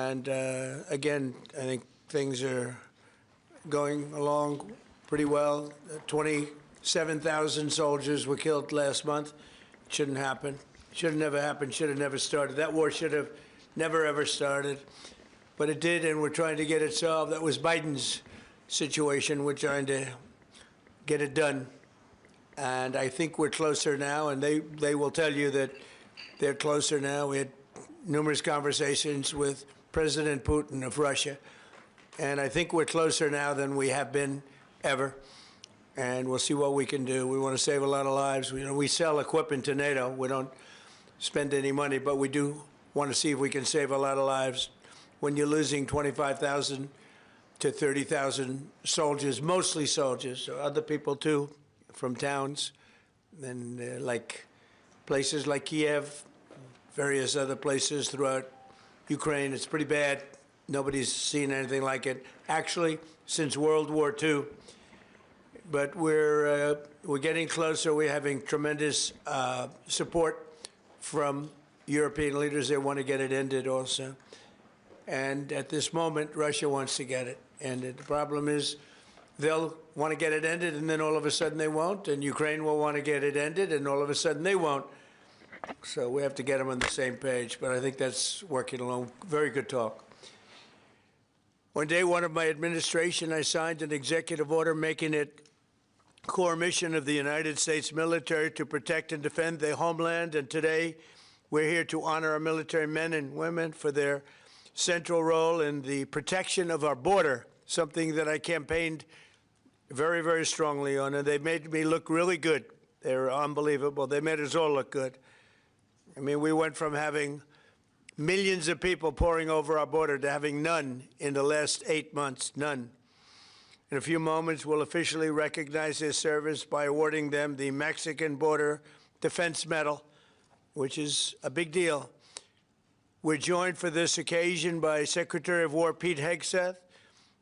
And again, I think things are going along pretty well. 27,000 soldiers were killed last month. Shouldn't happen. Should have never happened. Should have never started. That war should have never, ever started. But it did, and we're trying to get it solved. That was Biden's situation. We're trying to get it done. And I think we're closer now, and they will tell you that they're closer now. We had numerous conversations with President Putin of Russia, and I think we're closer now than we have been ever. And we'll see what we can do. We want to save a lot of lives. We sell equipment to NATO. We don't spend any money, but we do want to see if we can save a lot of lives. When you're losing 25,000 to 30,000 soldiers, mostly soldiers, other people too, from towns, and like places like Kiev, various other places throughout Ukraine. It's pretty bad. Nobody's seen anything like it, actually, since World War II. But we're getting closer. We're having tremendous support from European leaders. They want to get it ended also. And at this moment, Russia wants to get it ended. The problem is they'll want to get it ended, and then all of a sudden they won't. And Ukraine will want to get it ended, and all of a sudden they won't. So we have to get them on the same page. But I think that's working along. Very good talk. On day one of my administration, I signed an executive order making it core mission of the United States military to protect and defend their homeland. And today, we're here to honor our military men and women for their central role in the protection of our border, something that I campaigned very, very strongly on. And they made me look really good. They were unbelievable. They made us all look good. I mean, we went from having millions of people pouring over our border to having none in the last 8 months, none. In a few moments, we'll officially recognize their service by awarding them the Mexican Border Defense Medal, which is a big deal. We're joined for this occasion by Secretary of War Pete Hegseth,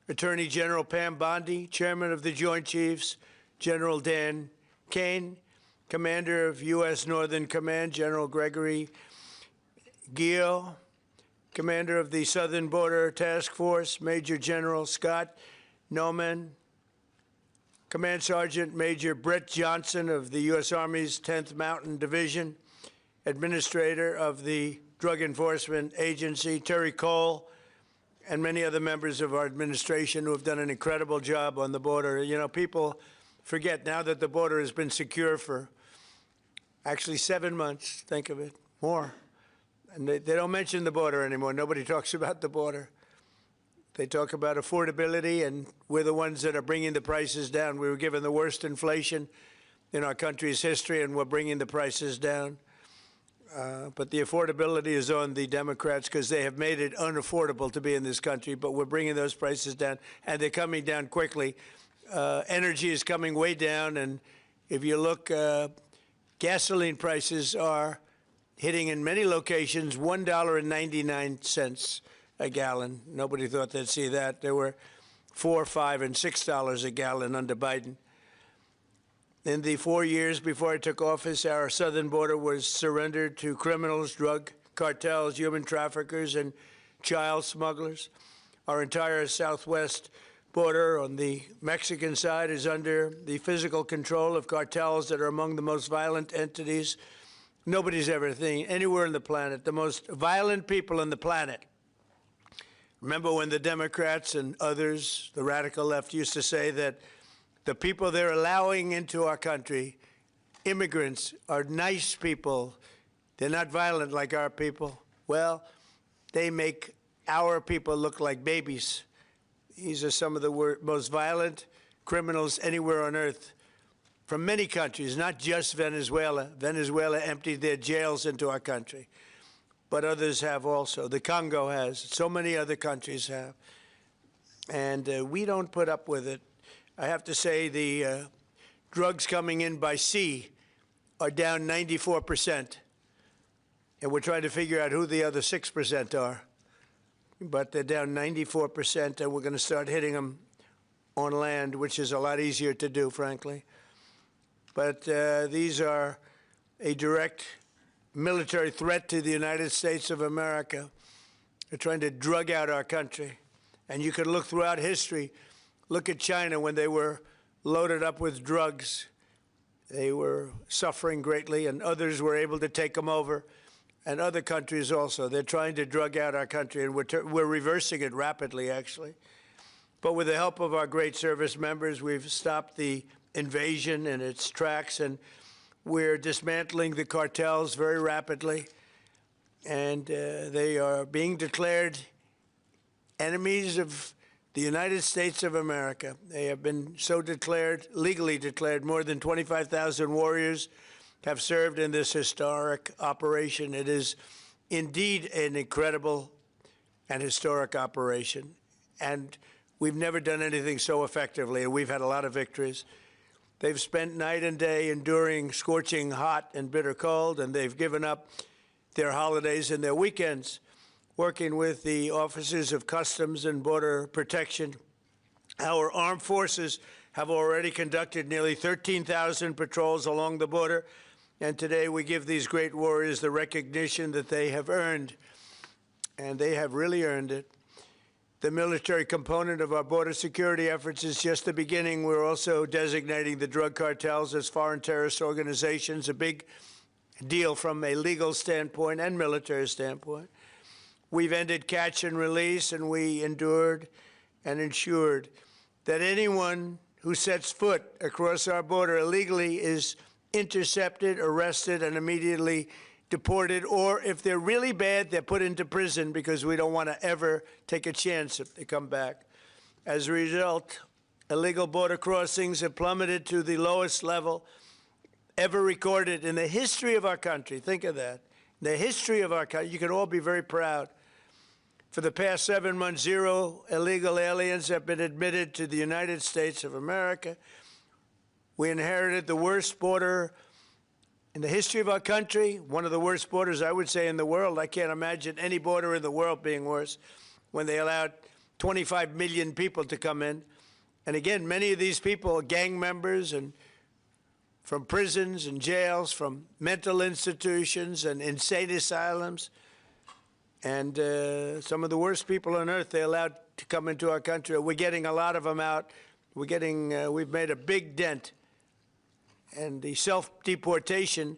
Attorney General Pam Bondi, Chairman of the Joint Chiefs, General Dan Kane, Commander of U.S. Northern Command, General Gregory Gio, Commander of the Southern Border Task Force, Major General Scott Noman, Command Sergeant Major Brett Johnson of the U.S. Army's 10th Mountain Division, Administrator of the Drug Enforcement Agency, Terry Cole, and many other members of our administration who have done an incredible job on the border. You know, people forget now that the border has been secure for actually 7 months, think of it, more. And they don't mention the border anymore. Nobody talks about the border. They talk about affordability, and we're the ones that are bringing the prices down. We were given the worst inflation in our country's history, and we're bringing the prices down. But the affordability is on the Democrats because they have made it unaffordable to be in this country, but we're bringing those prices down, and they're coming down quickly. Energy is coming way down, and if you look, gasoline prices are hitting in many locations $1.99 a gallon. Nobody thought they'd see that. There were $4, $5, and $6 a gallon under Biden. In the 4 years before I took office, our southern border was surrendered to criminals, drug cartels, human traffickers, and child smugglers. Our entire southwest border on the Mexican side is under the physical control of cartels that are among the most violent entities nobody's ever seen anywhere on the planet, the most violent people on the planet. Remember when the Democrats and others, the radical left, used to say that the people they're allowing into our country, immigrants, are nice people. They're not violent like our people. Well, they make our people look like babies. These are some of the most violent criminals anywhere on earth from many countries, not just Venezuela. Venezuela emptied their jails into our country, but others have also. The Congo has. So many other countries have. And we don't put up with it. I have to say the drugs coming in by sea are down 94%. And we're trying to figure out who the other 6% are. But they're down 94%, and we're going to start hitting them on land, which is a lot easier to do, frankly. But these are a direct military threat to the United States of America. They're trying to drug out our country. And you can look throughout history. Look at China when they were loaded up with drugs. They were suffering greatly, and others were able to take them over, and other countries also. They're trying to drug out our country, and we're reversing it rapidly, actually. But with the help of our great service members, we've stopped the invasion in its tracks, and we're dismantling the cartels very rapidly. And they are being declared enemies of the United States of America. They have been so declared, legally declared. More than 25,000 warriors have served in this historic operation. It is indeed an incredible and historic operation. And we've never done anything so effectively, and we've had a lot of victories. They've spent night and day enduring scorching hot and bitter cold, and they've given up their holidays and their weekends working with the officers of Customs and Border Protection. Our armed forces have already conducted nearly 13,000 patrols along the border, and today we give these great warriors the recognition that they have earned, and they have really earned it. The military component of our border security efforts is just the beginning. We're also designating the drug cartels as foreign terrorist organizations, a big deal from a legal standpoint and military standpoint. We've ended catch and release, and we endured and ensured that anyone who sets foot across our border illegally is intercepted, arrested, and immediately deported, or if they're really bad, they're put into prison because we don't want to ever take a chance if they come back. As a result, illegal border crossings have plummeted to the lowest level ever recorded in the history of our country. Think of that. In the history of our country, you can all be very proud. For the past 7 months, 0 illegal aliens have been admitted to the United States of America. We inherited the worst border in the history of our country, one of the worst borders, I would say, in the world. I can't imagine any border in the world being worse when they allowed 25 million people to come in. And again, many of these people are gang members and from prisons and jails, from mental institutions and insane asylums. And some of the worst people on earth, they allowed to come into our country. We're getting a lot of them out. We've made a big dent. And the self-deportation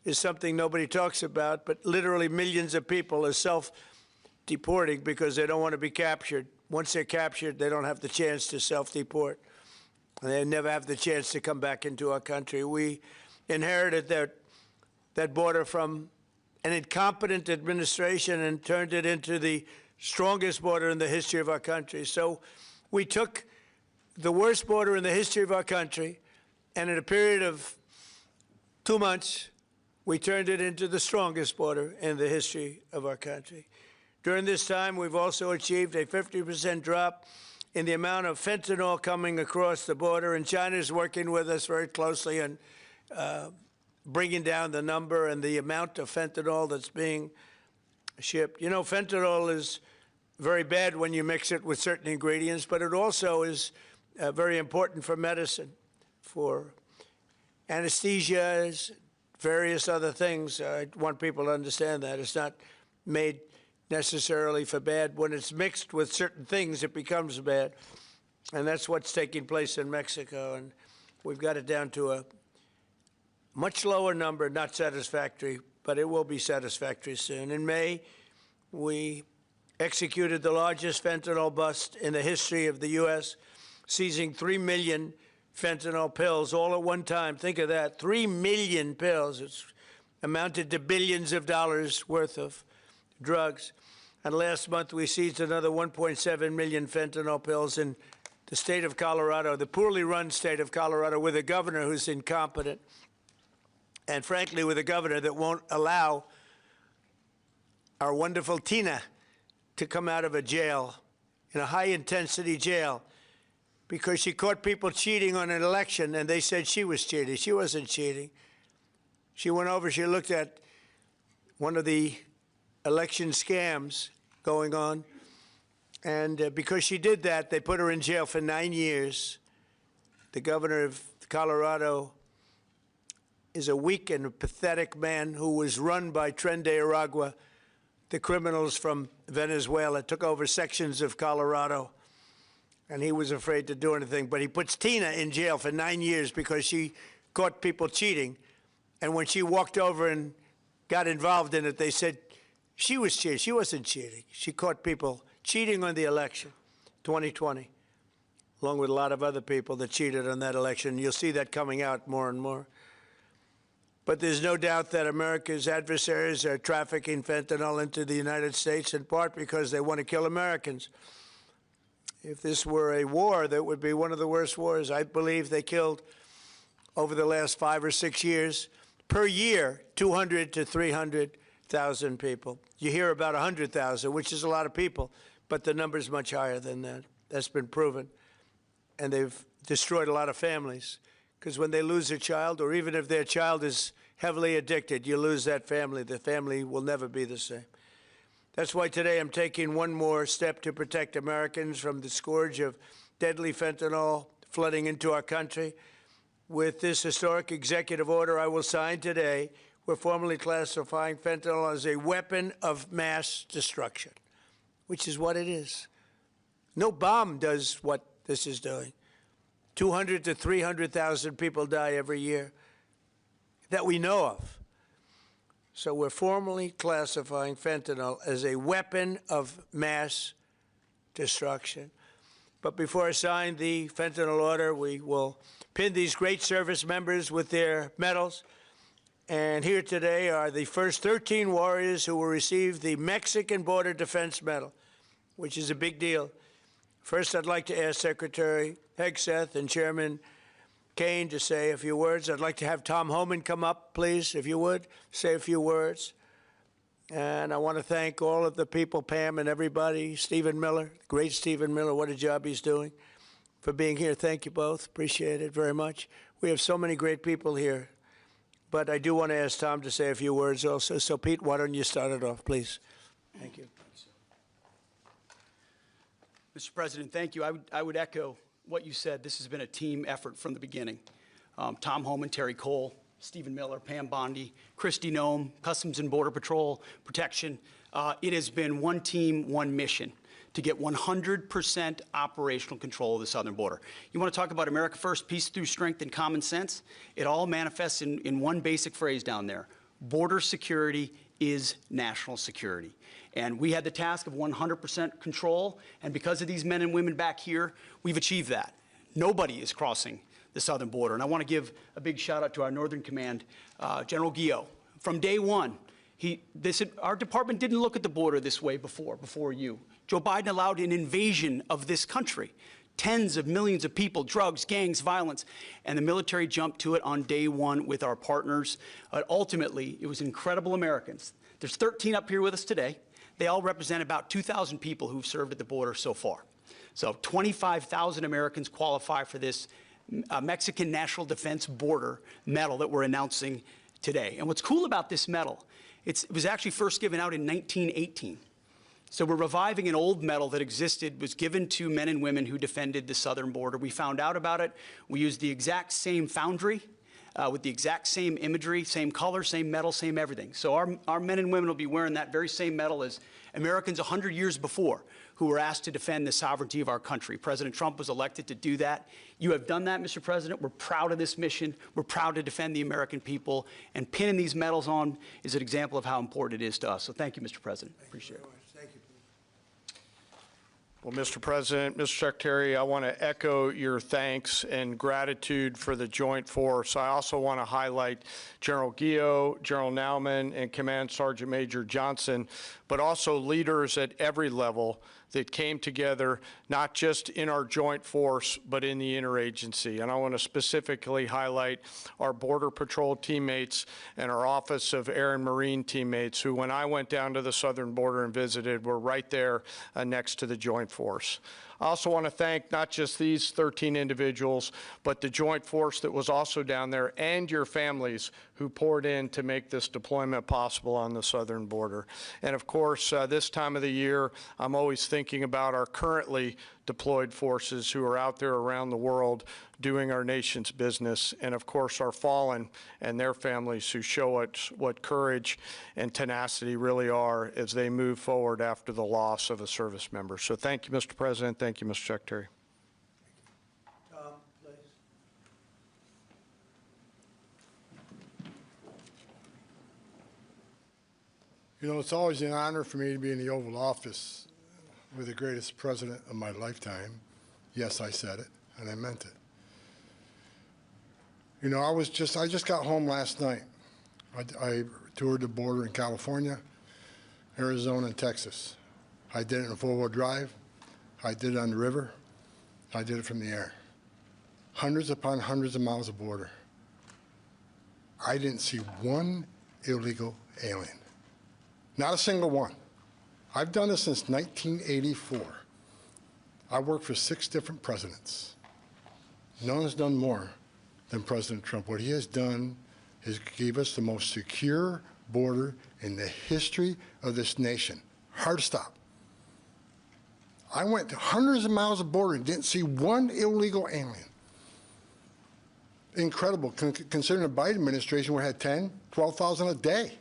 is something nobody talks about, but literally millions of people are self-deporting because they don't want to be captured. Once they're captured, they don't have the chance to self-deport. And they never have the chance to come back into our country. We inherited that border from an incompetent administration and turned it into the strongest border in the history of our country. So we took the worst border in the history of our country, and in a period of 2 months, we turned it into the strongest border in the history of our country. During this time, we've also achieved a 50% drop in the amount of fentanyl coming across the border, and China is working with us very closely on bringing down the number and the amount of fentanyl that's being shipped. You know, fentanyl is very bad when you mix it with certain ingredients, but it also is very important for medicine, for anesthesia, various other things. I want people to understand that. It's not made necessarily for bad. When it's mixed with certain things, it becomes bad. And that's what's taking place in Mexico. And we've got it down to a much lower number, not satisfactory, but it will be satisfactory soon. In May, we executed the largest fentanyl bust in the history of the U.S., seizing 3 million fentanyl pills all at one time. Think of that, 3 million pills. It's amounted to billions of dollars worth of drugs. And last month, we seized another 1.7 million fentanyl pills in the state of Colorado, the poorly run state of Colorado, with a governor who's incompetent, and frankly, with a governor that won't allow our wonderful Tina to come out of a jail, in a high-intensity jail, because she caught people cheating on an election, and they said she was cheating. She wasn't cheating. She went over, she looked at one of the election scams going on, and because she did that, they put her in jail for 9 years. The governor of Colorado is a weak and pathetic man who was run by Tren de Aragua, the criminals from Venezuela took over sections of Colorado, and he was afraid to do anything. But he puts Tina in jail for 9 years because she caught people cheating. And when she walked over and got involved in it, they said she was cheating. She wasn't cheating. She caught people cheating on the election, 2020, along with a lot of other people that cheated on that election. You'll see that coming out more and more. But there's no doubt that America's adversaries are trafficking fentanyl into the United States, in part because they want to kill Americans. If this were a war, that would be one of the worst wars. I believe they killed, over the last 5 or 6 years, per year, 200 to 300,000 people. You hear about 100,000, which is a lot of people, but the number's much higher than that. That's been proven. And they've destroyed a lot of families, because when they lose a child, or even if their child is heavily addicted, you lose that family. The family will never be the same. That's why today I'm taking one more step to protect Americans from the scourge of deadly fentanyl flooding into our country. With this historic executive order I will sign today, we're formally classifying fentanyl as a weapon of mass destruction, which is what it is. No bomb does what this is doing. 200 to 300,000 people die every year that we know of. So we're formally classifying fentanyl as a weapon of mass destruction. But before I sign the fentanyl order, we will pin these great service members with their medals. And here today are the first 13 warriors who will receive the Mexican Border Defense Medal, which is a big deal. First, I'd like to ask Secretary Hegseth and Chairman Kane to say a few words. I'd like to have Tom Homan come up, please, if you would, say a few words. And I want to thank all of the people, Pam and everybody, Stephen Miller, great Stephen Miller, what a job he's doing, for being here. Thank you both. Appreciate it very much. We have so many great people here. But I do want to ask Tom to say a few words also. So, Pete, why don't you start it off, please? Thank you. Mr. President, thank you. I would echo what you said. This has been a team effort from the beginning. Tom Homan, Terry Cole, Stephen Miller, Pam Bondi, Christy Nome, Customs and Border Patrol, Protection. It has been one team, one mission to get 100% operational control of the southern border. You want to talk about America First, peace through strength and common sense? It all manifests in one basic phrase down there. Border security is national security. And we had the task of 100% control, and because of these men and women back here, we've achieved that. Nobody is crossing the southern border. And I want to give a big shout out to our Northern Command, General Guillot. From day one, our department didn't look at the border this way before you. Joe Biden allowed an invasion of this country. Tens of millions of people, drugs, gangs, violence, and the military jumped to it on day one with our partners. Ultimately, it was incredible Americans. There's 13 up here with us today. They all represent about 2,000 people who've served at the border so far. So 25,000 Americans qualify for this Mexican National Defense Border Medal that we're announcing today. And what's cool about this medal, it was actually first given out in 1918. So we're reviving an old medal that existed, was given to men and women who defended the southern border. We found out about it. We used the exact same foundry with the exact same imagery, same color, same medal, same everything. So our men and women will be wearing that very same medal as Americans 100 years before who were asked to defend the sovereignty of our country. President Trump was elected to do that. You have done that, Mr. President. We're proud of this mission. We're proud to defend the American people. And pinning these medals on is an example of how important it is to us. So thank you, Mr. President. Appreciate it. Thank you. Well, Mr. President, Mr. Secretary, I want to echo your thanks and gratitude for the Joint Force. I also want to highlight General Guillot, General Nauman, and Command Sergeant Major Johnson, but also leaders at every level that came together, not just in our joint force, but in the interagency. And I want to specifically highlight our Border Patrol teammates and our Office of Air and Marine teammates who, when I went down to the southern border and visited, were right there next to the joint force. I also want to thank not just these 13 individuals, but the joint force that was also down there and your families who poured in to make this deployment possible on the southern border. And of course, this time of the year, I'm always thinking about our currently deployed forces who are out there around the world doing our nation's business, and of course our fallen and their families who show us what courage and tenacity really are as they move forward after the loss of a service member. So thank you, Mr. President. Thank you, Mr. Secretary. Tom, please. You know, it's always an honor for me to be in the Oval Office with the greatest president of my lifetime. Yes, I said it, and I meant it. You know, I just got home last night. I toured the border in California, Arizona, and Texas. I did it in four-wheel drive. I did it on the river. I did it from the air. Hundreds upon hundreds of miles of border. I didn't see one illegal alien. Not a single one. I've done this since 1984. I worked for 6 different presidents. No one's done more than President Trump. What he has done is gave us the most secure border in the history of this nation. Hard to stop. I went to hundreds of miles of border and didn't see one illegal alien. Incredible, considering the Biden administration, we had 10, 12,000 a day,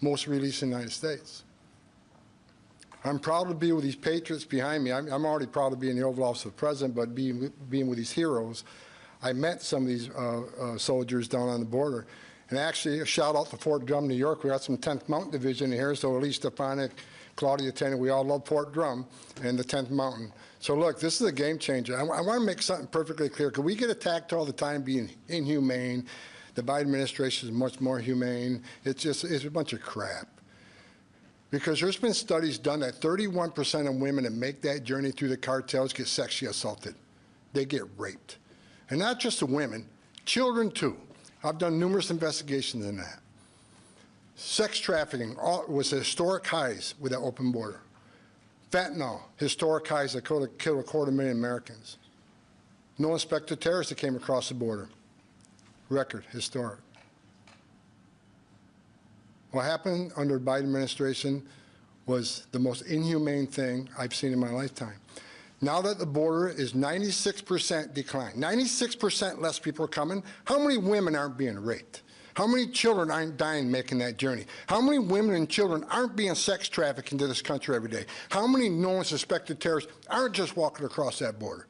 most released in the United States. I'm proud to be with these patriots behind me. I'm already proud to be in the Oval Office of the President, but being with these heroes, I met some of these soldiers down on the border. And actually, a shout out to Fort Drum, New York. We got some 10th Mountain Division here, so Elise Stefanik, Claudia Tenney, we all love Fort Drum and the 10th Mountain. So look, this is a game changer. I want to make something perfectly clear, because we get attacked all the time being inhumane. The Biden administration is much more humane. It's a bunch of crap. Because there's been studies done that 31% of women that make that journey through the cartels get sexually assaulted. They get raped. And not just the women, children too. I've done numerous investigations in that. Sex trafficking was at historic highs with that open border. Fentanyl, historic highs that killed 250,000 Americans. No inspector terrorists that came across the border. Record, historic. What happened under the Biden administration was the most inhumane thing I've seen in my lifetime. Now that the border is 96% decline, 96% less people are coming, how many women aren't being raped? How many children aren't dying making that journey? How many women and children aren't being sex trafficked into this country every day? How many known suspected terrorists aren't just walking across that border?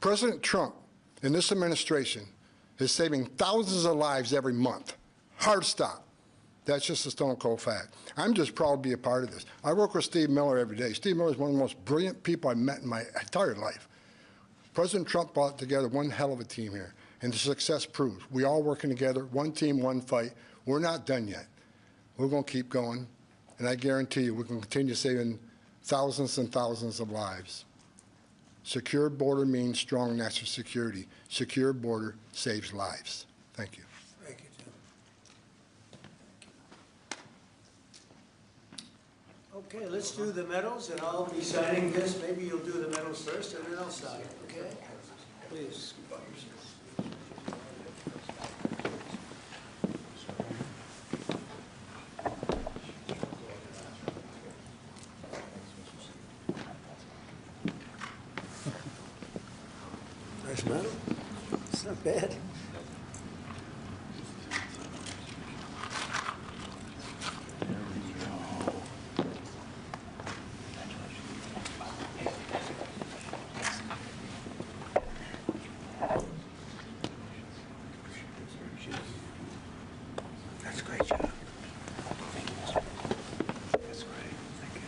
President Trump and this administration is saving thousands of lives every month. Hard stop. That's just a stone cold fact. I'm just proud to be a part of this. I work with Steve Miller every day. Steve Miller is one of the most brilliant people I've met in my entire life. President Trump brought together one hell of a team here, and the success proves. We all working together, one team, one fight. We're not done yet. We're going to keep going, and I guarantee you we're going to continue saving thousands and thousands of lives. Secure border means strong national security. Secure border saves lives. Thank you. Thank you, Tim. Okay, let's do the medals, and I'll be signing this. Maybe you'll do the medals first, and then I'll sign, okay? Please. Nice medal. It's not bad. That's a great job. Thank you, Mr. That's great. Thank you.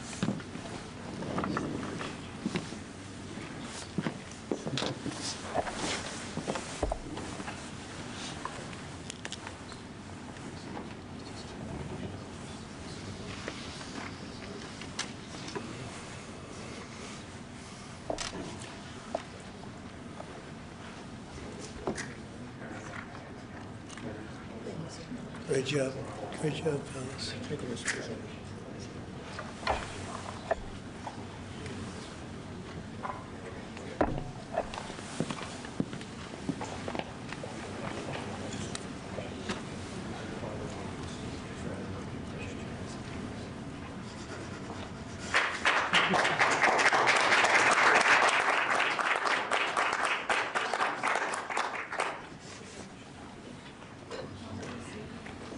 Great job. Great job, fellas. Thank you, Mr. President.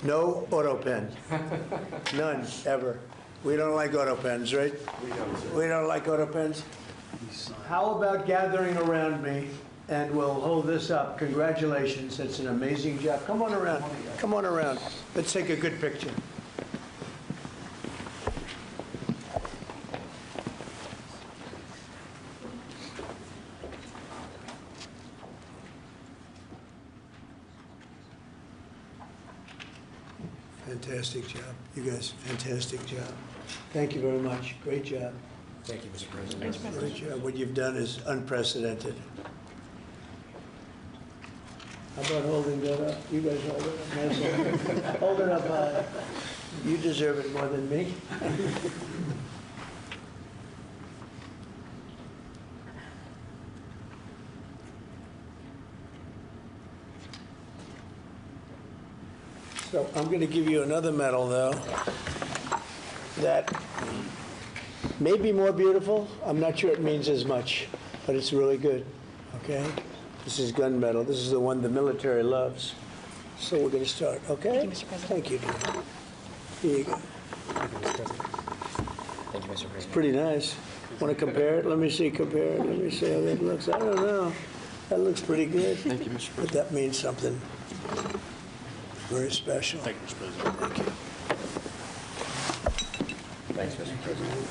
No auto pen. None, ever. We don't like auto pens, right? We don't like auto pens. How about gathering around me, and we'll hold this up. Congratulations, it's an amazing job. Come on around, come on around. Let's take a good picture. Fantastic job. You guys, fantastic job. Thank you very much. Great job. Thank you, Mr. President. Great job. What you've done is unprecedented. How about holding that up? You guys hold it up. Nice. Hold it up high. You deserve it more than me. So I'm going to give you another medal, though, that may be more beautiful. I'm not sure it means as much, but it's really good, okay? This is gun medal. This is the one the military loves. So we're going to start, okay? Thank you, Mr. President. Thank you, dear. Here you go. Thank you, Mr. President. Thank you, Mr. President. Pretty nice. Want to compare it? Let me see, compare it. Let me see how that looks. I don't know. That looks pretty good. Thank you, Mr. But that means something very special. Thank you, Mr. President. Thank you. Thanks, Mr. President.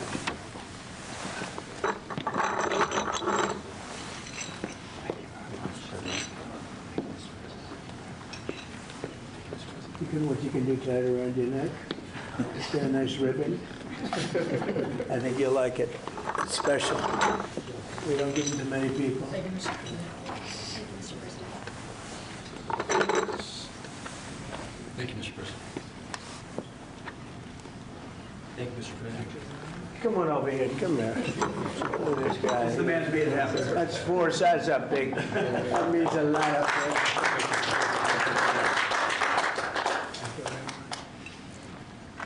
What you can do, tie it around your neck. Just a nice ribbon. I think you'll like it. It's special. We don't give them to many people. Thank you, Mr. President. Thank you, Mr. President. Come on over here. Come here. Look at this guy. The man's being happy. That's 4 sides up big. That means a lot up there.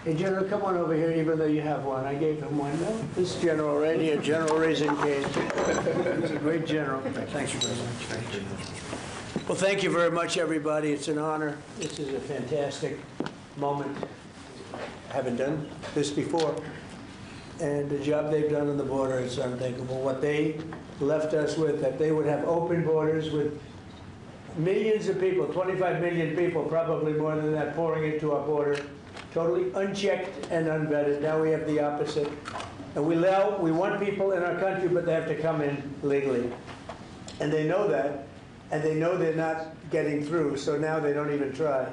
Hey, General, come on over here, even though you have one. I gave him one. No? This general right here, General Raisin Cane. He's a great general. Thank you very much. Well, thank you very much, everybody. It's an honor. This is a fantastic moment. I haven't done this before. And the job they've done on the border is unthinkable. What they left us with, that they would have open borders with millions of people, 25 million people, probably more than that, pouring into our border, totally unchecked and unvetted. Now we have the opposite. And we want people in our country, but they have to come in legally. And they know that, and they know they're not getting through, so now they don't even try.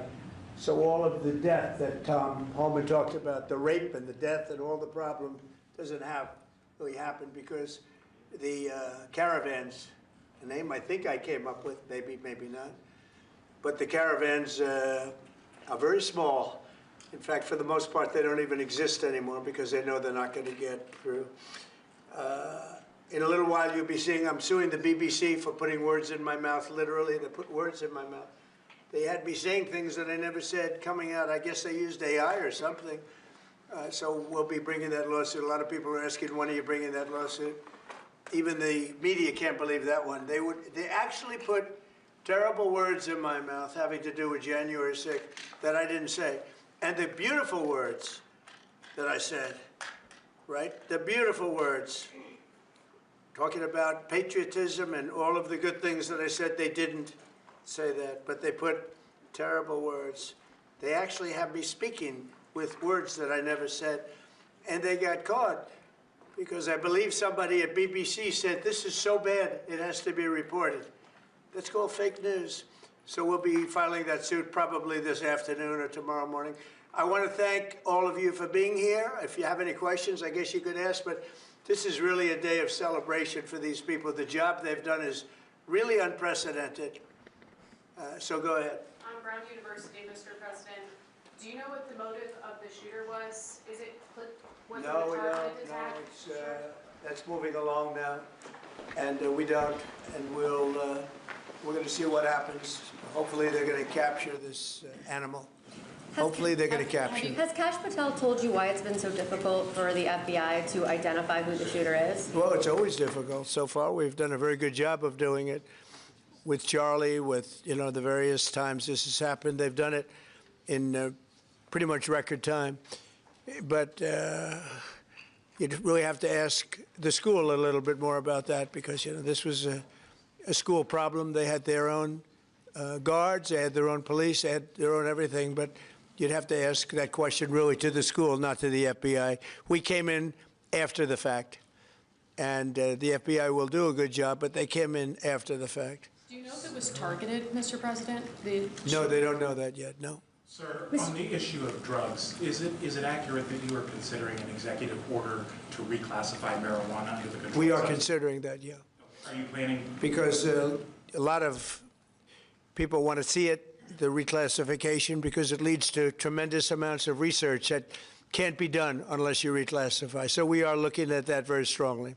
So all of the death that Tom Holman talked about, the rape and the death and all the problem, doesn't really happen because the caravans, a name I think I came up with, maybe not, but the caravans are very small. In fact, for the most part, they don't even exist anymore because they know they're not going to get through. In a little while, you'll be seeing I'm suing the BBC for putting words in my mouth, literally. They put words in my mouth. They had me saying things that I never said coming out. I guess they used AI or something. So we'll be bringing that lawsuit. A lot of people are asking, when are you bringing that lawsuit? Even the media can't believe that one. They actually put terrible words in my mouth having to do with January 6th that I didn't say. And the beautiful words that I said, right? The beautiful words, talking about patriotism and all of the good things that I said, they didn't say that, but they put terrible words. They actually have me speaking with words that I never said, and they got caught because I believe somebody at BBC said, this is so bad, it has to be reported. That's called fake news. So we'll be filing that suit probably this afternoon or tomorrow morning. I want to thank all of you for being here. If you have any questions, I guess you could ask, but this is really a day of celebration for these people. The job they've done is really unprecedented. So go ahead. On Brown University, Mr. President, do you know what the motive of the shooter was? Was it a targeted attack? No, that's moving along now, and we don't, and we're going to see what happens. Hopefully, they're going to capture this animal. Hopefully, they're going to capture it. Has Kash Patel told you why it's been so difficult for the FBI to identify who the shooter is? Well, it's always difficult. So far, we've done a very good job of doing it with Charlie, with the various times this has happened. They've done it in pretty much record time. But you'd really have to ask the school a little bit more about that because, this was a school problem. They had their own guards, they had their own police, they had their own everything. But you'd have to ask that question really to the school, not to the FBI. We came in after the fact, and the FBI will do a good job, but they came in after the fact. Do you know if it was targeted, Mr. President? No, they don't know that yet, no. Sir, on the issue of drugs, is it accurate that you are considering an executive order to reclassify marijuana under the control? We are considering that, yeah. Are you planning? Because a lot of people want to see it, the reclassification, because it leads to tremendous amounts of research that can't be done unless you reclassify. So we are looking at that very strongly.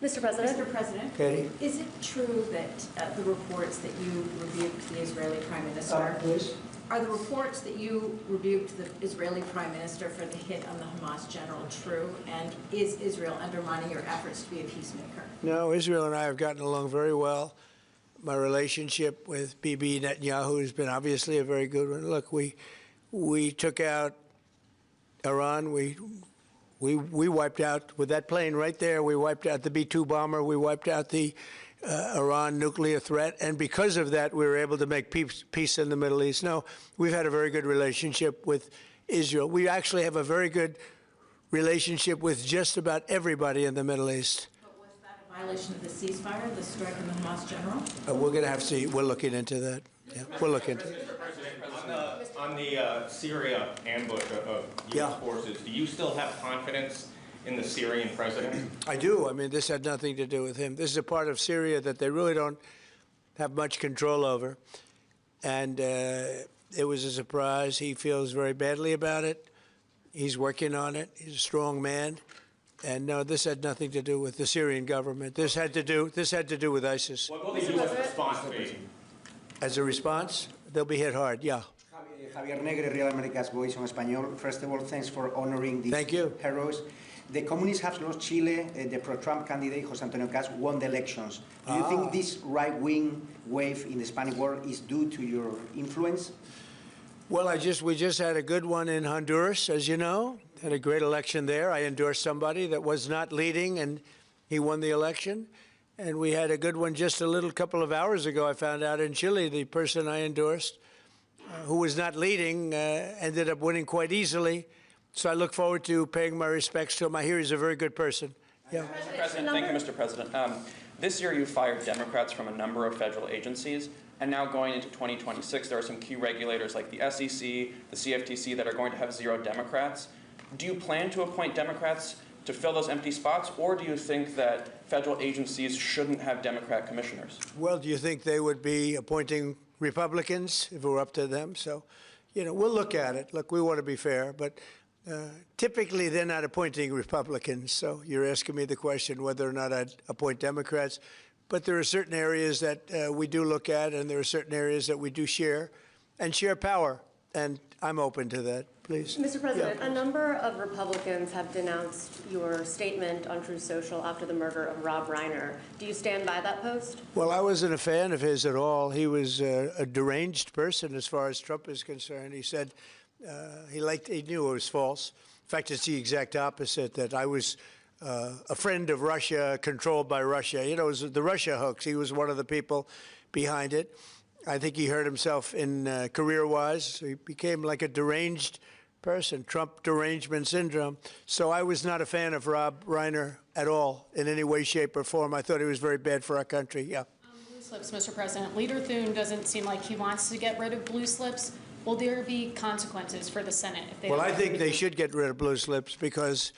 Mr. President? Mr. President, Katie? is it true that the reports that you rebuked the Israeli Prime Minister? Please. Are the reports that you rebuked the Israeli Prime Minister for the hit on the Hamas general true? And is Israel undermining your efforts to be a peacemaker? No, Israel and I have gotten along very well. My relationship with Bibi Netanyahu has been obviously a very good one. Look, we took out Iran. We wiped out, with that plane right there, we wiped out the B-2 bomber. We wiped out the Iran nuclear threat. And because of that, we were able to make peace in the Middle East. No, we've had a very good relationship with Israel. We actually have a very good relationship with just about everybody in the Middle East. But was that a violation of the ceasefire, the strike on the Hamas general? We're going to have to see. We're looking into that. Yeah, we'll look into it. Mr. President, on the Syria ambush of U.S. forces, do you still have confidence in the Syrian president? I do. I mean, this had nothing to do with him. This is a part of Syria that they really don't have much control over. And it was a surprise. He feels very badly about it. He's working on it. He's a strong man. And no, this had nothing to do with the Syrian government. This had to do with ISIS. What will the U.S. response be? As a response, they'll be hit hard, yeah. Javier Negre, Real America's Voice en Español. First of all, thanks for honoring these heroes. The communists have lost Chile. The pro-Trump candidate, José Antonio Caz, won the elections. Do you think this right-wing wave in the Spanish world is due to your influence? Well, we just had a good one in Honduras, as you know. Had a great election there. I endorsed somebody that was not leading, and he won the election. And we had a good one just a couple of hours ago. I found out in Chile, the person I endorsed, who was not leading, ended up winning quite easily. So I look forward to paying my respects to him. I hear he's a very good person. Yeah. Mr. President, thank you, Mr. President. This year you fired Democrats from a number of federal agencies, and now going into 2026, there are some key regulators like the SEC, the CFTC that are going to have 0 Democrats. Do you plan to appoint Democrats to fill those empty spots, or do you think that federal agencies shouldn't have Democrat commissioners? Well, do you think they would be appointing Republicans if it were up to them? So, we'll look at it. Look, we want to be fair, but typically they're not appointing Republicans. So you're asking me the question whether or not I'd appoint Democrats. But there are certain areas that we do look at, and there are certain areas that we do share power. And I'm open to that. Please. Mr. President, a number of Republicans have denounced your statement on Truth Social after the murder of Rob Reiner. Do you stand by that post? Well, I wasn't a fan of his at all. He was a deranged person as far as Trump is concerned. He said he knew it was false. In fact, it's the exact opposite, that I was a friend of Russia, controlled by Russia. It was the Russia hoax. He was one of the people behind it. I think he hurt himself in career-wise. So he became like a deranged person, Trump derangement syndrome. So I was not a fan of Rob Reiner at all in any way, shape, or form. I thought he was very bad for our country, yeah. Blue slips, Mr. President. Leader Thune doesn't seem like he wants to get rid of blue slips. Will there be consequences for the Senate if they Well, I think they should get rid of blue slips because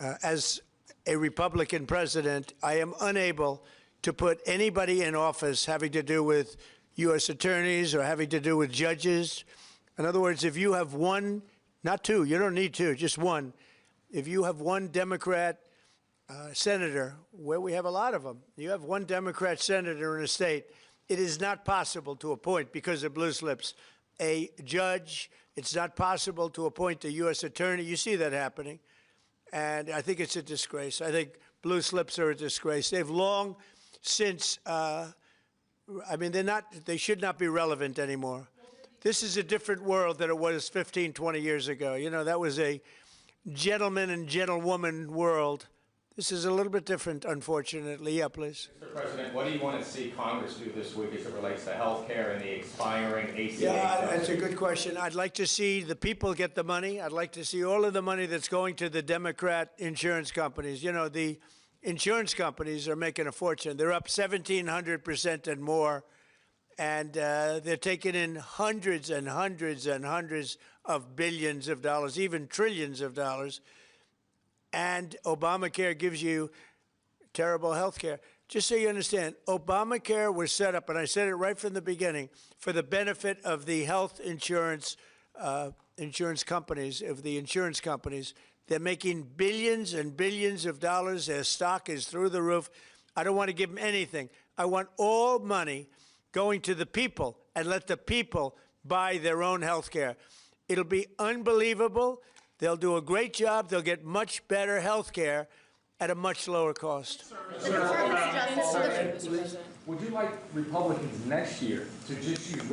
as a Republican president, I am unable to put anybody in office having to do with U.S. attorneys or having to do with judges. In other words, if you have one, not two, you don't need two, just one. If you have one Democrat senator, where we have a lot of them, you have one Democrat senator in a state, it is not possible to appoint, because of blue slips, a judge. It's not possible to appoint a U.S. attorney. You see that happening. And I think it's a disgrace. I think blue slips are a disgrace. They've long since, they should not be relevant anymore. This is a different world than it was 15, 20 years ago. You know, that was a gentleman and gentlewoman world. This is a little bit different, unfortunately. Yeah, please. Mr. President, what do you want to see Congress do this week as it relates to health care and the expiring ACA? Yeah, that's a good question. I'd like to see the people get the money. I'd like to see all of the money that's going to the Democrat insurance companies. You know, the insurance companies are making a fortune. They're up 1,700% and more. And they're taking in hundreds and hundreds and hundreds of billions of dollars, even trillions of dollars. And Obamacare gives you terrible health care. Just so you understand, Obamacare was set up, and I said it right from the beginning, for the benefit of the health insurance companies, of the insurance companies. They're making billions and billions of dollars. Their stock is through the roof. I don't want to give them anything. I want all money going to the people and let the people buy their own health care. It'll be unbelievable. They'll do a great job. They'll get much better health care at a much lower cost. Would you like Republicans next year to just use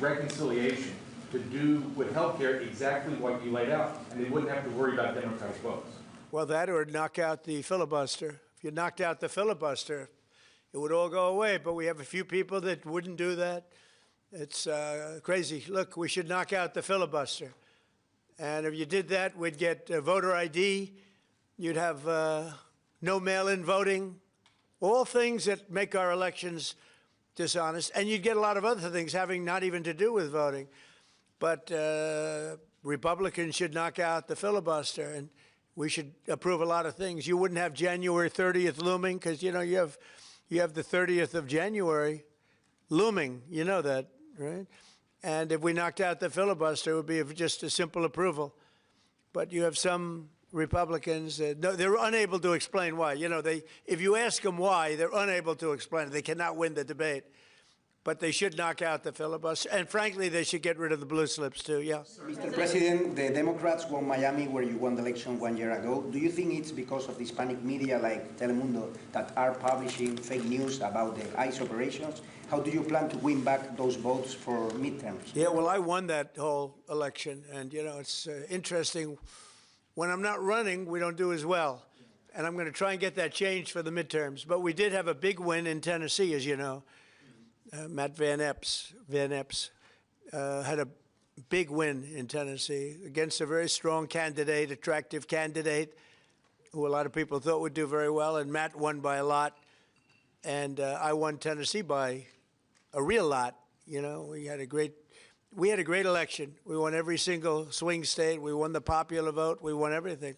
reconciliation to do with health care exactly what you laid out, and they wouldn't have to worry about Democratic votes? Well, that or knock out the filibuster. If you knocked out the filibuster, it would all go away, but we have a few people that wouldn't do that. It's crazy. Look, we should knock out the filibuster. And if you did that, we'd get voter ID. You'd have no mail-in voting, all things that make our elections dishonest. And you'd get a lot of other things having not even to do with voting. But Republicans should knock out the filibuster, and we should approve a lot of things. You wouldn't have January 30th looming because, you know, you have the 30th of January looming. You know that, right? And if we knocked out the filibuster, it would be just a simple approval. But you have some Republicans, they're unable to explain why. You know, if you ask them why, they're unable to explain it. They cannot win the debate. But they should knock out the filibuster. And frankly, they should get rid of the blue slips, too. Yeah. Mr. President, the Democrats won Miami, where you won the election 1 year ago. Do you think it's because of the Hispanic media like Telemundo that are publishing fake news about the ICE operations? How do you plan to win back those votes for midterms? Yeah, well, I won that whole election. And, you know, it's interesting. When I'm not running, we don't do as well. And I'm going to try and get that changed for the midterms. But we did have a big win in Tennessee, as you know. Matt Van Epps had a big win in Tennessee against a very strong candidate, attractive candidate, who a lot of people thought would do very well, and Matt won by a lot. And I won Tennessee by a real lot. You know, we had a great election. We won every single swing state. We won the popular vote. We won everything.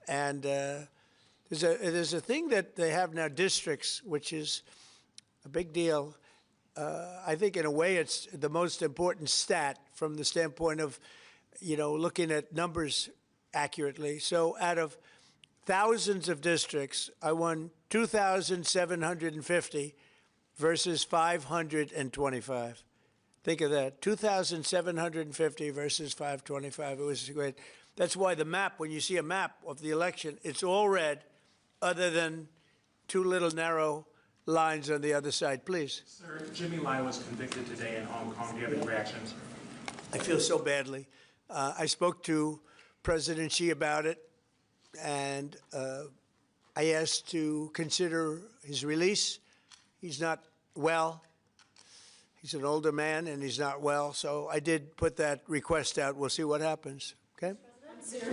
And there's a thing that they have now, districts, which is a big deal. I think in a way it's the most important stat from the standpoint of, you know, looking at numbers accurately. So out of thousands of districts, I won 2,750 versus 525. Think of that, 2,750 versus 525. It was great. That's why the map, when you see a map of the election, it's all red other than two little narrow lines on the other side, please. Sir, Jimmy Lai was convicted today in Hong Kong. Do you have any reactions? I feel so badly. I spoke to President Xi about it, and I asked to consider his release. He's not well. He's an older man, and he's not well. So I did put that request out. We'll see what happens. Okay?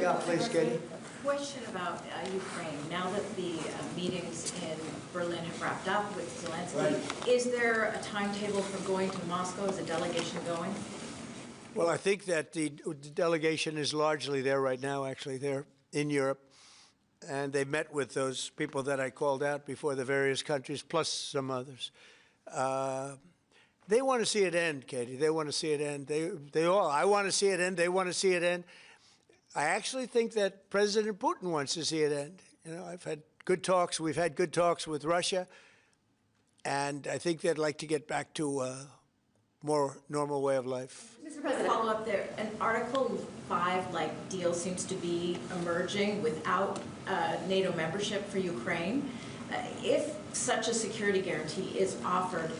Yeah, please, Katie. Question about Ukraine. Now that the meetings in Berlin have wrapped up with Zelensky, is there a timetable for going to Moscow? Is a delegation going? Well, I think that the delegation is largely there right now, actually. They're in Europe, and they met with those people that I called out before, the various countries, plus some others. They want to see it end, Katie. They want to see it end. I want to see it end. They want to see it end. I actually think that President Putin wants to see it end. You know, I've had good talks. We've had good talks with Russia, and I think they'd like to get back to a more normal way of life. Mr. President, follow up there. An Article 5-like deal seems to be emerging without NATO membership for Ukraine. If such a security guarantee is offered,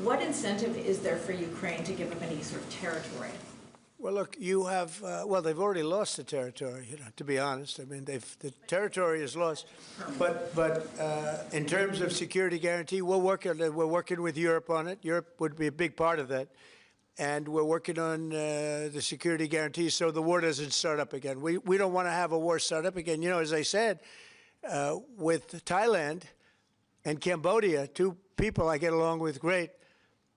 What incentive is there for Ukraine to give up any sort of territory? Well, look, you have, well, they've already lost the territory, to be honest. I mean, the territory is lost. But in terms of security guarantee, we're working with Europe on it. Europe would be a big part of that. And we're working on the security guarantee so the war doesn't start up again. We don't want to have a war start up again. You know, as I said, with Thailand and Cambodia, two people I get along with great,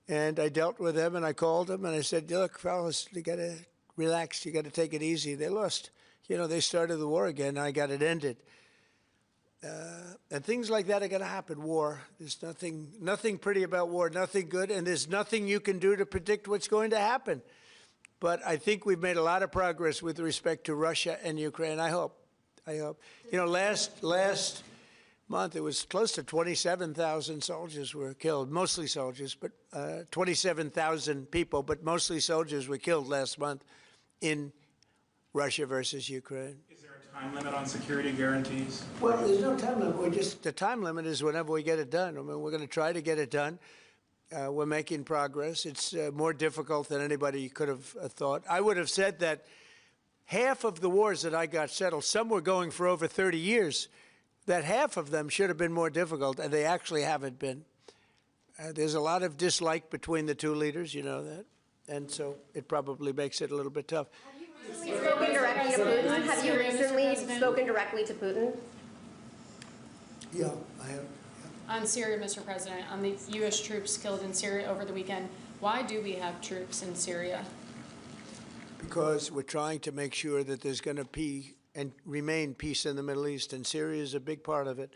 and I dealt with them, and I called them, and I said, look, fellas, you got to relax. You got to take it easy. They lost. You know, they started the war again, and I got it ended. And things like that are going to happen, war. There's nothing pretty about war, nothing good, and there's nothing you can do to predict what's going to happen. But I think we've made a lot of progress with respect to Russia and Ukraine, I hope. You know, last month, it was close to 27,000 soldiers were killed, mostly soldiers, but 27,000 people, but mostly soldiers were killed last month in Russia versus Ukraine. Is there a time limit on security guarantees? Well, there's no time limit. The time limit is whenever we get it done. I mean, we're going to try to get it done. We're making progress. It's more difficult than anybody could have thought. I would have said that half of the wars that I got settled, some were going for over 30 years, that half of them should have been more difficult, and they actually haven't been. There's a lot of dislike between the two leaders, you know that, and so it probably makes it a little bit tough. Have you spoken directly to Putin? Have you recently spoken directly to Putin? Yeah, I have. On Syria, Mr. President, on the U.S. troops killed in Syria over the weekend, why do we have troops in Syria? Because we're trying to make sure that there's going to be and remain peace in the Middle East, and Syria is a big part of it.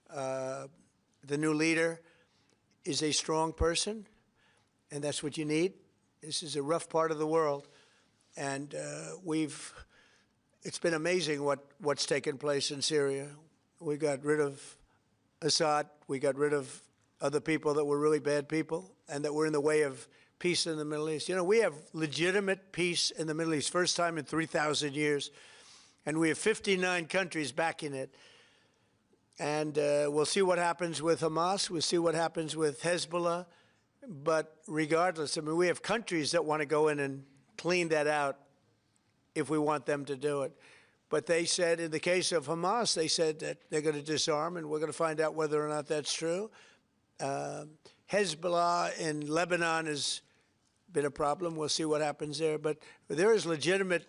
The new leader is a strong person, and that's what you need. This is a rough part of the world, and it's been amazing what's taken place in Syria. We got rid of Assad, we got rid of other people that were really bad people and that were in the way of peace in the Middle East. You know, we have legitimate peace in the Middle East, first time in 3,000 years. And we have 59 countries backing it. And we'll see what happens with Hamas. We'll see what happens with Hezbollah. But regardless, I mean, we have countries that want to go in and clean that out if we want them to do it. But they said, in the case of Hamas, they said that they're going to disarm, and we're going to find out whether or not that's true. Hezbollah in Lebanon has been a problem. We'll see what happens there. But there is legitimate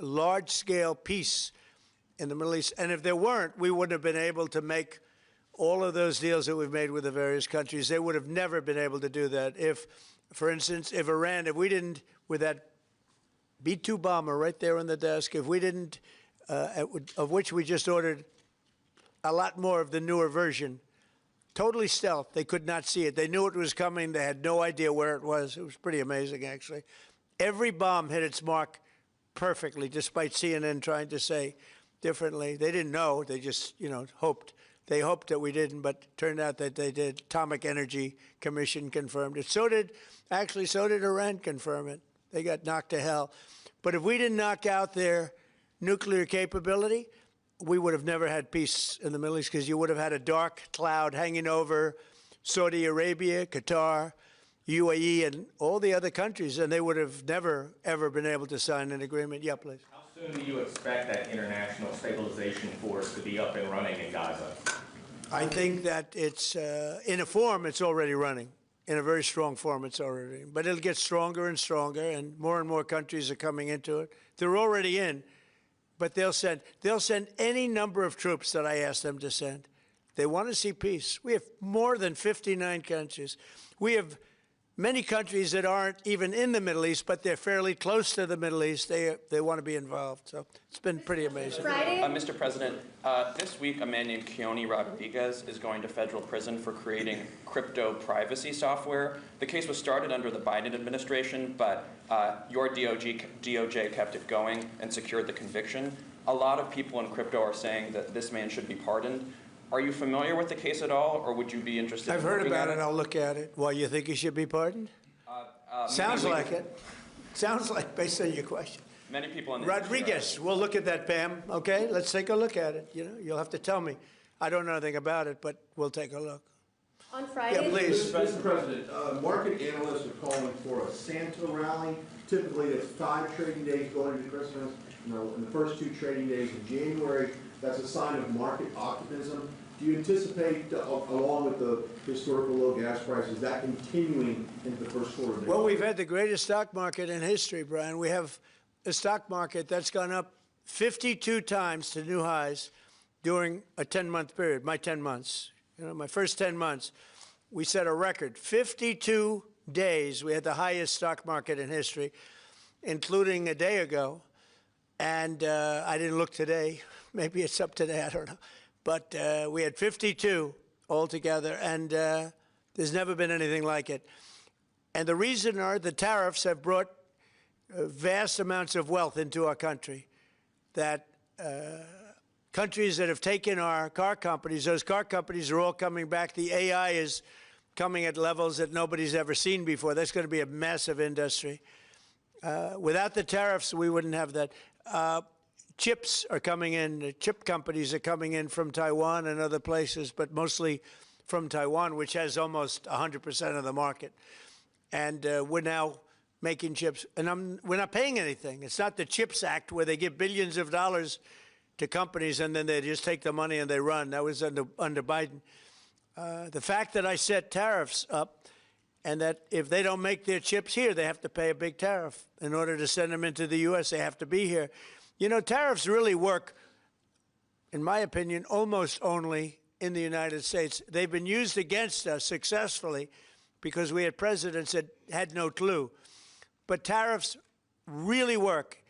large-scale peace in the Middle East. And if there weren't, we wouldn't have been able to make all of those deals that we've made with the various countries. They would have never been able to do that. If, for instance, if we didn't, with that B-2 bomber right there on the desk, if we didn't, of which we just ordered a lot more of the newer version, totally stealth. They could not see it. They knew it was coming. They had no idea where it was. It was pretty amazing, actually. Every bomb hit its mark perfectly, despite CNN trying to say differently. They didn't know. They just, you know, hoped. They hoped that we didn't, but it turned out that they did. Atomic Energy Commission confirmed it. So did Iran confirm it. They got knocked to hell. But if we didn't knock out their nuclear capability, we would have never had peace in the Middle East, because you would have had a dark cloud hanging over Saudi Arabia, Qatar, UAE, and all the other countries, and they would have never, ever been able to sign an agreement. Yeah, please. How soon do you expect that international stabilization force to be up and running in Gaza? I think that it's, in a form, it's already running. In a very strong form, it's already running. But it'll get stronger and stronger, and more countries are coming into it. They're already in, but they'll send any number of troops that I ask them to send. They want to see peace. We have more than 59 countries. We have many countries that aren't even in the Middle East, but they're fairly close to the Middle East. They want to be involved. So it's been pretty amazing. Mr. President, this week a man named Keone Rodriguez is going to federal prison for creating crypto privacy software. The case was started under the Biden administration, but your DOJ kept it going and secured the conviction. A lot of people in crypto are saying that this man should be pardoned. Are you familiar with the case at all, or would you be interested I've heard about it. I'll look at it. Why, you think he should be pardoned? Sounds like it. Sounds like, based on your question. Many people in the Rodriguez, we'll look at that, Pam. Okay, let's take a look at it. You know, you'll have to tell me. I don't know anything about it, but we'll take a look. On Friday. Yeah, please. Mr. President, market analysts are calling for a Santa rally. Typically, it's 5 trading days going into Christmas. You know, in the first 2 trading days in January, that's a sign of market optimism. Do you anticipate, along with the historical low gas prices, that continuing into the first quarter of next year? Well, we've had the greatest stock market in history, Brian. We have a stock market that's gone up 52 times to new highs during a 10-month period, my 10 months. You know, my first 10 months, we set a record. 52 days, we had the highest stock market in history, including a day ago. And I didn't look today. Maybe it's up today, I don't know. But we had 52 altogether, and there's never been anything like it. And the reason are the tariffs have brought vast amounts of wealth into our country, that countries that have taken our car companies, those car companies are all coming back. The AI is coming at levels that nobody's ever seen before. That's going to be a massive industry. Without the tariffs, we wouldn't have that. Chips are coming in, chip companies are coming in from Taiwan and other places, but mostly from Taiwan, which has almost 100% of the market. And we're now making chips, and we're not paying anything. It's not the CHIPS Act where they give billions of dollars to companies and then they just take the money and they run. That was under Biden. The fact that I set tariffs up and that if they don't make their chips here, they have to pay a big tariff. In order to send them into the U.S., they have to be here. You know, tariffs really work, in my opinion, almost only in the United States. They've been used against us successfully because we had presidents that had no clue. But tariffs really work.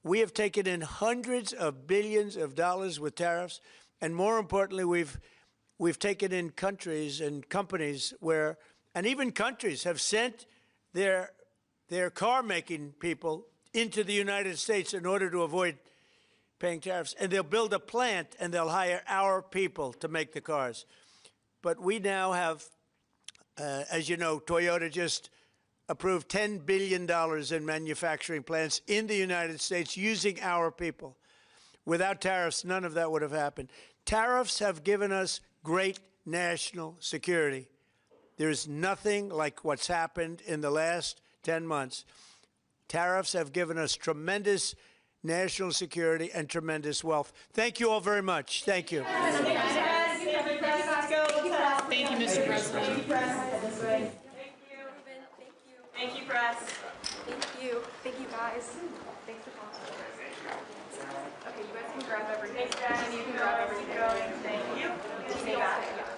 We have taken in hundreds of billions of dollars with tariffs, and more importantly, we've taken in countries and companies where, and even countries have sent their car-making people into the United States in order to avoid paying tariffs. And they'll build a plant and they'll hire our people to make the cars. But we now have, as you know, Toyota just approved $10 billion in manufacturing plants in the United States using our people. Without tariffs, none of that would have happened. Tariffs have given us great national security. There's nothing like what's happened in the last 10 months. Tariffs have given us tremendous national security and tremendous wealth. Thank you all very much. Thank you. Thank you, Mr. President. Thank you, press. Thank you, press. Thank you. Thank you, guys. Thanks for talking. Okay, you guys can grab everything. Thanks, guys. And you can grab everything. Thank you. Stay back.